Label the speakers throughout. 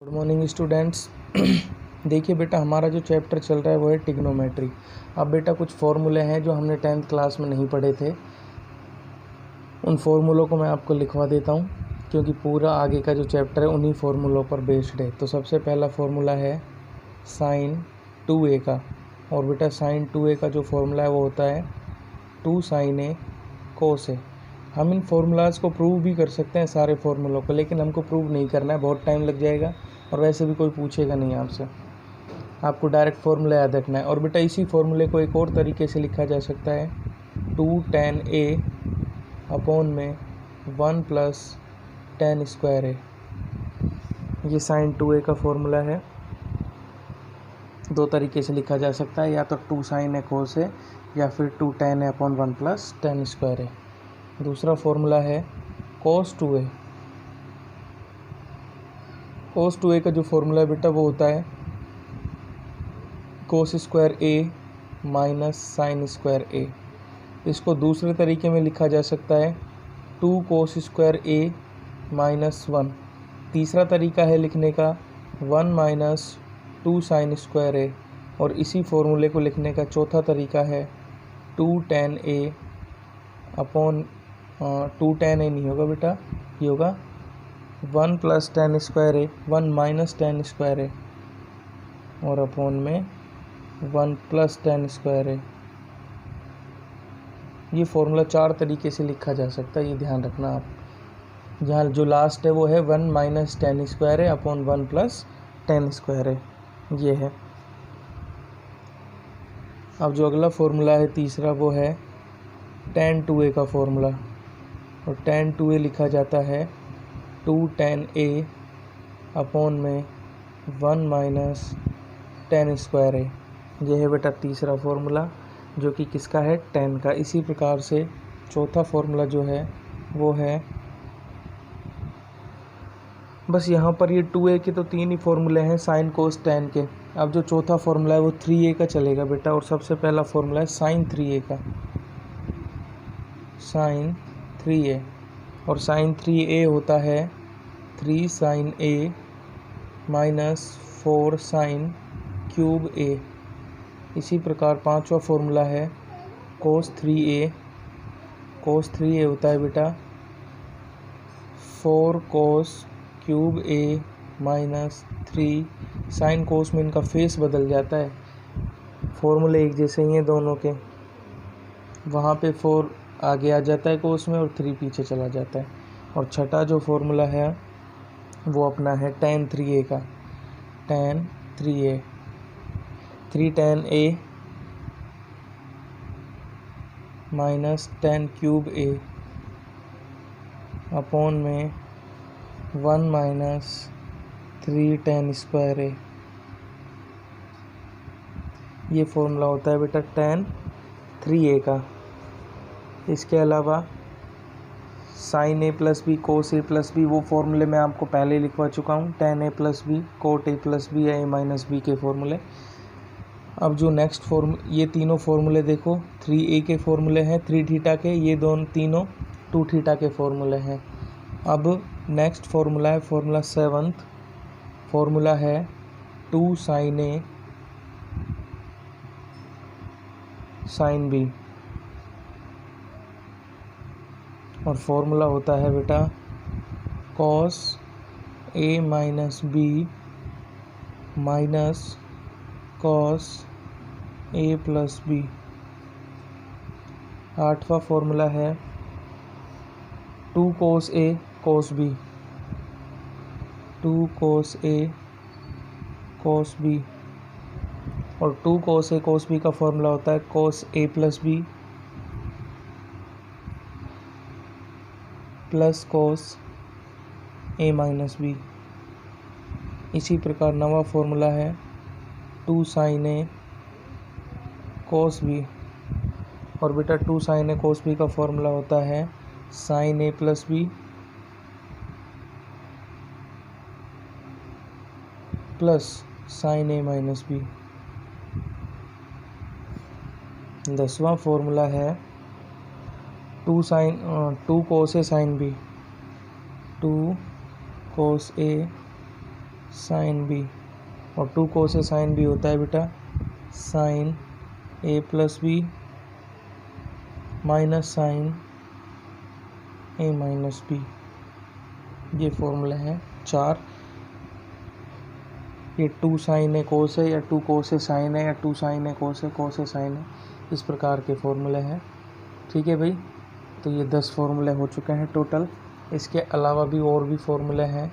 Speaker 1: Good morning students. देखिए बेटा, हमारा जो चैप्टर चल रहा है वो है ट्रिग्नोमेट्री। अब बेटा कुछ फॉर्मूले हैं जो हमने 10th क्लास में नहीं पढ़े थे, उन फॉर्मूलों को मैं आपको लिखवा देता हूँ क्योंकि पूरा आगे का जो चैप्टर है उन्हीं फॉर्मूलों पर बेस्ड है। तो सबसे पहला फॉर्मूला है साइन 2a का, और बेटा साइन 2a का जो फॉर्मूला है वो होता है 2 sin a cos a। हम इन फार्मूलाज़ को प्रूव भी कर सकते हैं सारे फार्मूलों को, लेकिन हमको प्रूव नहीं करना है, बहुत टाइम लग जाएगा और वैसे भी कोई पूछेगा नहीं आपसे। आपको डायरेक्ट फार्मूला याद रखना है। और बेटा इसी फार्मूले को एक और तरीके से लिखा जा सकता है 2 tan a अपॉन में 1 + tan स्क्वायर a। ये साइन 2a का फॉर्मूला है। दो तरीके से लिखा जा सकता है, या तो 2 sin a cos a या फिर 2 tan a upon 1 + tan square a। दूसरा फॉर्मूला है cos 2a। cos 2a का जो फॉर्मूला है बेटा वो होता है cos square a minus sine square a। इसको दूसरे तरीके में लिखा जा सकता है 2 cos स्क्वायर a माइनस 1। तीसरा तरीका है लिखने का 1 माइनस 2 साइन स्क्वायर a। और इसी फॉर्मूले को लिखने का चौथा तरीका है 2 tan a upon 2 tan a नहीं होगा बेटा, ये होगा 1 + tan square a, 1 minus tan square a और अपॉन में 1 + tan स्क्वायर a। ये फॉर्मूला 4 तरीके से लिखा जा सकता है, ये ध्यान रखना आप। जहाँ जो लास्ट है वो है 1 minus tan square a upon 1 + tan square a, ये है। अब जो अगला फॉर्मूला है तीसरा वो है tan 2a का फॉर्मूला, और tan 2a लिखा जाता है 2 tan a अपॉन में 1 माइनस tan स्क्वायर a। यह है बेटा तीसरा फॉर्मूला जो कि किसका है, tan का। इसी प्रकार से चौथा फॉर्मूला जो है वो है, बस यहाँ पर ये 2a के तो 3 ही फॉर्मूले हैं साइन कोस tan के। अब जो चौथा फॉर्मूला है वो 3a का चलेगा बेटा। और सबसे पहला फॉर्मूला है साइन 3a का, साइन 3a। और साइन 3a होता है 3 sin a minus 4 sin cube a। इसी प्रकार पांचवा फॉर्मूला है cos 3a। cos 3a होता है बेटा 4 cos cube a minus 3 sine cos में इनका फेस बदल जाता है, फॉर्मूले एक जैसे ही हैं दोनों के। वहाँ पे 4 आगे आ जाता है कोस में और 3 पीछे चला जाता है। और छठा जो फॉर्मूला है वो अपना है tan 3a का, tan 3a 3 tan a minus tan cube a upon में 1 माइनस 3 tan स्क्वायर a। ये फॉर्मूला होता है बेटा tan 3a का। इसके अलावा sign a + b cos a + b, वो फॉर्मूले मैं आपको पहले ही लिखवा चुका हूँ, tan a + b cot a + b या a - b के फॉर्मूले। अब जो नेक्स्ट ये तीनों फॉर्मूले देखो, 3a के फॉर्मूले हैं 3 थीटा के, ये तीनों 2 थीटा के फॉर्मूले हैं। अब नेक्स्ट फॉर्मूला है फॉर्मूला 7th, फॉर्मूला है 2 sin a sin b। और फॉर्मूला होता है बेटा cos a - b minus cos a + b। आठवां फॉर्मूला है 2 cos a cos b, 2 cos a cos b। और 2 cos a cos b का फॉर्मूला होता है cos a + b plus cos a - b। इसी प्रकार नवा फॉर्मूला है 2 sin a cos b। और बेटा 2 sin a cos b का फॉर्मूला होता है sin a + b प्लस sin a - b। 10वां फॉर्मूला है 2 cos a sin b, 2 cos a sine B, और 2 कोस ए साइन बी होता है बेटा sine A plus B minus sine A minus B. ये फॉर्मूला है 4। ये 2 साइन ए कोस है, या 2 कोस ए साइन है, या 2 sign A cos A sign है, इस प्रकार के फॉर्मूले हैं। ठीक है भाई, तो ये 10 फॉर्मूले हो चुके हैं टोटल। इसके अलावा भी और भी फॉर्मूले हैं।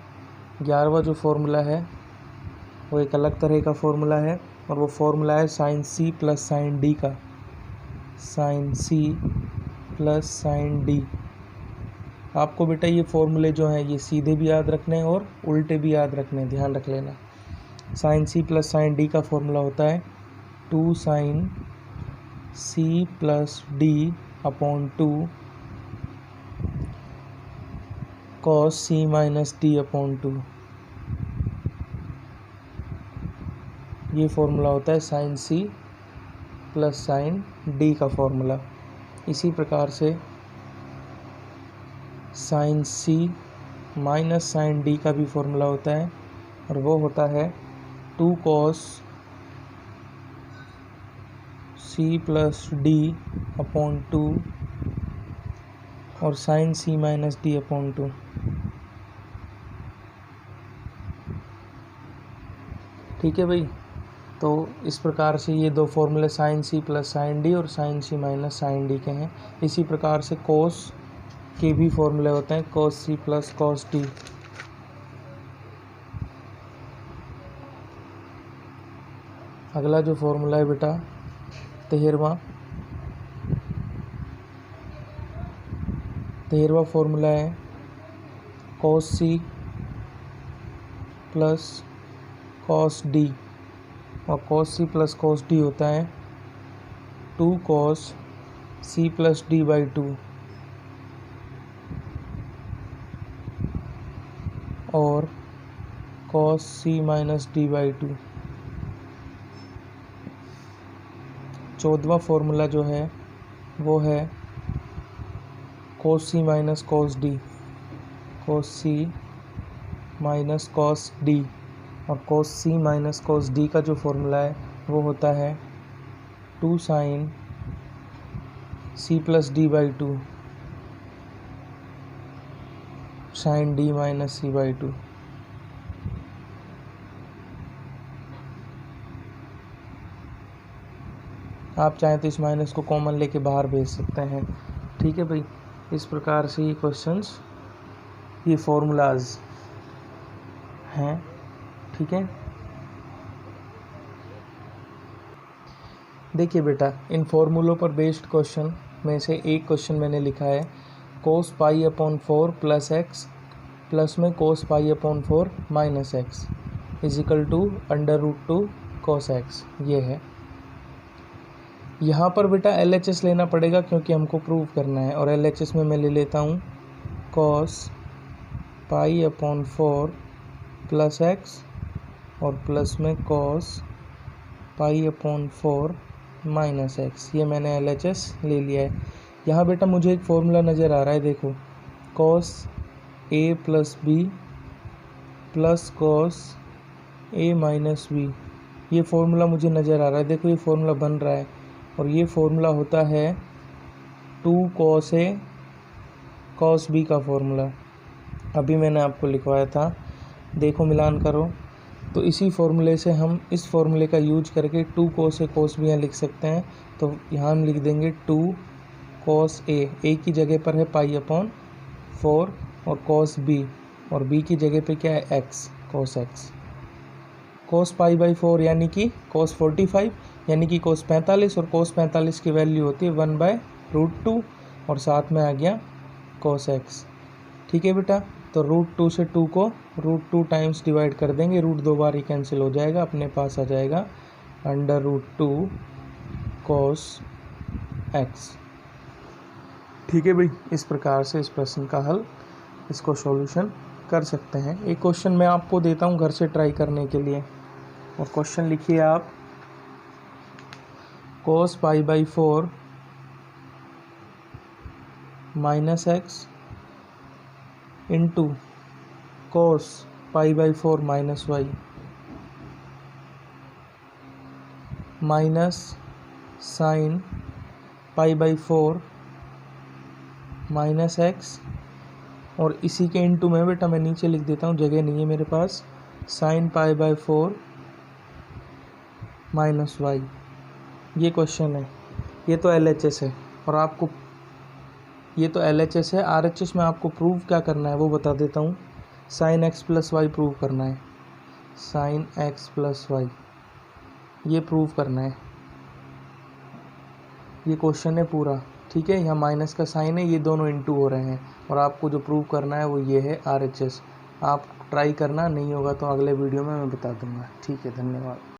Speaker 1: 11वां जो फॉर्मूला है वो एक अलग तरह का फॉर्मूला है, और वो फॉर्मूला है sine C plus sine D का। Sine C plus sine D. आपको बेटा ये फॉर्मूले जो हैं ये सीधे भी याद रखने हैं और उल्टे भी याद रखने हैं, ध्यान रख लेना। Sine C plus sine D का फॉर्मूला होता है 2 sine C plus D upon 2 cos C minus D upon 2। ये फॉर्मूला होता है sine C plus sine D का फॉर्मूला। इसी प्रकार से sine C minus sine D का भी फॉर्मूला होता है, और वो होता है 2 cos C plus D upon 2 और sine C minus D upon 2। ठीक है भाई, तो इस प्रकार से ये 2 फॉर्मूले sine C plus sine D और sine C minus sine D के हैं। इसी प्रकार से कोस के भी फॉर्मूले होते हैं, कोस सी प्लस कोस डी। अगला जो फॉर्मूला है बेटा 13वां फॉर्मूला है कोस सी प्लस कोस डी, और कोस सी प्लस कोस डी होता है 2 कोस सी प्लस डी बाई 2 और कोस सी माइनस डी बाई 2। 14वां फॉर्मूला जो है वो है कोस सी माइनस कोस डी, कोस सी माइनस कोस डी, और कोस सी माइनस कोस डी का जो फॉर्मूला है वो होता है 2 sine C plus D by 2 sine D minus C by 2। आप चाहें तो इस माइनस को कॉमन लेके बाहर भेज सकते हैं। ठीक है भाई, इस प्रकार से ये क्वेश्चंस, ये फॉर्मूलाज हैं। ठीक है, देखिए बेटा, इन फॉर्मूलों पर बेस्ड क्वेश्चन में से एक क्वेश्चन मैंने लिखा है cos pi upon 4 plus X plus में cos pi upon 4 minus X equal to under root 2 cos X. ये है। यहाँ पर बेटा LHS लेना पड़ेगा क्योंकि हमको प्रूव करना है, और LHS में मैं ले लेता हूँ कोस पाई अपॉन 4 प्लस एक्स और प्लस में cos pi upon 4 minus x. ये मैंने LHS ले लिया है। यहाँ बेटा मुझे एक फॉर्मूला नज़र आ रहा है, देखो कोस ए प्लस बी प्लस कोस ए माइनस बी। ये फॉर्मूला मुझे नज़र आ रहा है, देखो ये फॉर्मूला बन रहा है, और ये फॉर्मूला होता है 2 कोस ए कोस बी का फॉर्मूला। अभी मैंने आपको लिखवाया था, देखो मिलान करो। तो इसी फॉर्मूले से हम इस फॉर्मूले का यूज करके 2 कोस ए कोस बी यहाँ लिख सकते हैं। तो यहाँ हम लिख देंगे 2 कोस ए की जगह पर है पाई अपॉन 4 और कोस बी, और बी की जगह पे क्या है x, cos x. Cos pi by 4 यानी कि कोस 45 यानी कि कोस 45, और कोस 45 की वैल्यू होती है 1/√2 और साथ में आ गया कोस एक्स। ठीक है बेटा, तो √2 से 2 को √2 टाइम्स डिवाइड कर देंगे, रूट 2 बार ही कैंसिल हो जाएगा, अपने पास आ जाएगा अंडर√2 कोस एक्स। ठीक है भाई, इस प्रकार से इस प्रश्न का हल, इसको सॉल्यूशन कर सकते हैं। एक क्वेश्चन मैं आपको देता हूँ घर से ट्राई करने के लिए, और क्वेश्चन लिखिए आप cos pi by 4 minus X into cos π/4 minus Y minus sine π/4 minus X, और इसी के इनटू में बेटा मैं नीचे लिख देता हूँ, जगह नहीं है मेरे पास, साइन π/4 माइनस वाई। ये क्वेश्चन है, ये तो LHS है, और आपको ये तो LHS है। RHS में आपको प्रूव क्या करना है वो बता देता हूँ। Sine X plus Y prove करना है, साइन एक्स प्लस वाई ये प्रूव करना है। ये क्वेश्चन है पूरा, ठीक है। यहाँ माइनस का साइन है, ये दोनों इनटू हो रहे हैं, और आपको जो प्रूव करना है वो ये है RHS। आप ट्राई करना, नहीं होगा तो अगले वीडियो में मैं बता दूंगा। ठीक है, धन्यवाद।